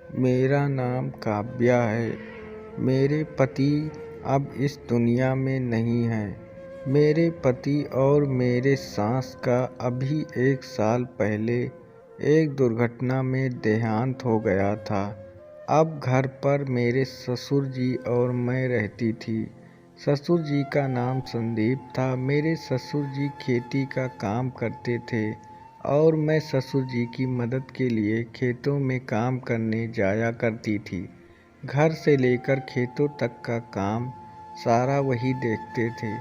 मेरा नाम काव्या है। मेरे पति अब इस दुनिया में नहीं हैं। मेरे पति और मेरे सास का अभी 1 साल पहले एक दुर्घटना में देहांत हो गया था। अब घर पर मेरे ससुर जी और मैं रहती थी। ससुर जी का नाम संदीप था। मेरे ससुर जी खेती का काम करते थे और मैं ससुर जी की मदद के लिए खेतों में काम करने जाया करती थी। घर से लेकर खेतों तक का काम सारा वही देखते थे।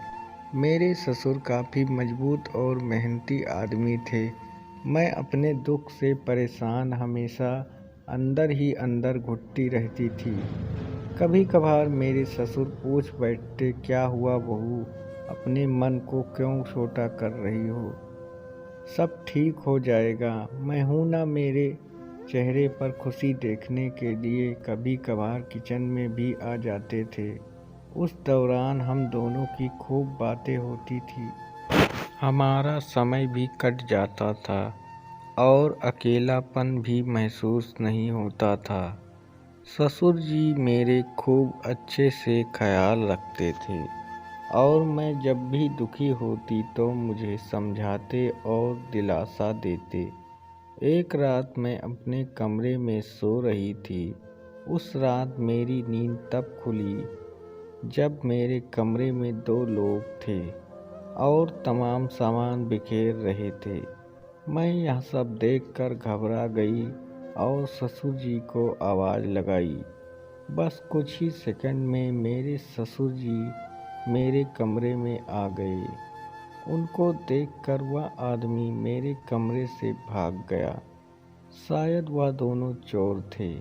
मेरे ससुर काफ़ी मजबूत और मेहनती आदमी थे। मैं अपने दुख से परेशान हमेशा अंदर ही अंदर घुटती रहती थी। कभी कभार मेरे ससुर पूछ बैठते, क्या हुआ बहू, अपने मन को क्यों छोटा कर रही हो? सब ठीक हो जाएगा, मैं हूं ना। मेरे चेहरे पर खुशी देखने के लिए कभी कभार किचन में भी आ जाते थे। उस दौरान हम दोनों की खूब बातें होती थी। हमारा समय भी कट जाता था और अकेलापन भी महसूस नहीं होता था। ससुर जी मेरे खूब अच्छे से ख्याल रखते थे और मैं जब भी दुखी होती तो मुझे समझाते और दिलासा देते। एक रात मैं अपने कमरे में सो रही थी। उस रात मेरी नींद तब खुली जब मेरे कमरे में 2 लोग थे और तमाम सामान बिखेर रहे थे। मैं यह सब देखकर घबरा गई और ससुर जी को आवाज़ लगाई। बस कुछ ही सेकंड में मेरे ससुर जी मेरे कमरे में आ गए। उनको देखकर वह आदमी मेरे कमरे से भाग गया। शायद वह दोनों चोर थे,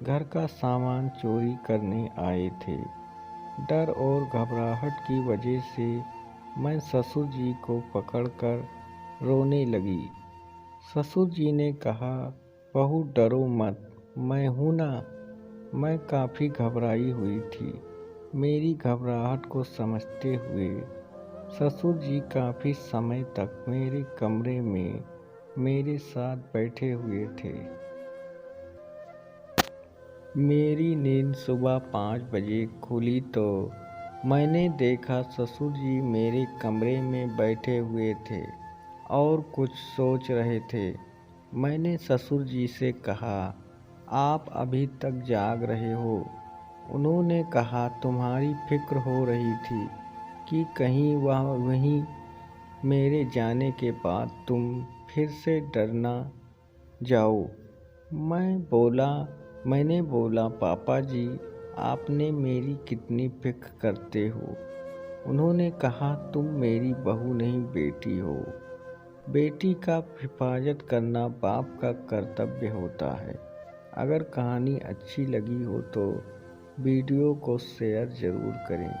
घर का सामान चोरी करने आए थे। डर और घबराहट की वजह से मैं ससुर जी को पकड़कर रोने लगी। ससुर जी ने कहा, बहू डरो मत, मैं हूँ ना। मैं काफ़ी घबराई हुई थी। मेरी घबराहट को समझते हुए ससुर जी काफ़ी समय तक मेरे कमरे में मेरे साथ बैठे हुए थे। मेरी नींद सुबह 5 बजे खुली तो मैंने देखा ससुर जी मेरे कमरे में बैठे हुए थे और कुछ सोच रहे थे। मैंने ससुर जी से कहा, आप अभी तक जाग रहे हो? उन्होंने कहा, तुम्हारी फिक्र हो रही थी कि कहीं वहीं मेरे जाने के बाद तुम फिर से डर ना जाओ। मैंने बोला, पापा जी, आपने मेरी कितनी फिक्र करते हो? उन्होंने कहा, तुम मेरी बहू नहीं बेटी हो। बेटी का हिफाजत करना बाप का कर्तव्य होता है। अगर कहानी अच्छी लगी हो तो वीडियो को शेयर ज़रूर करें।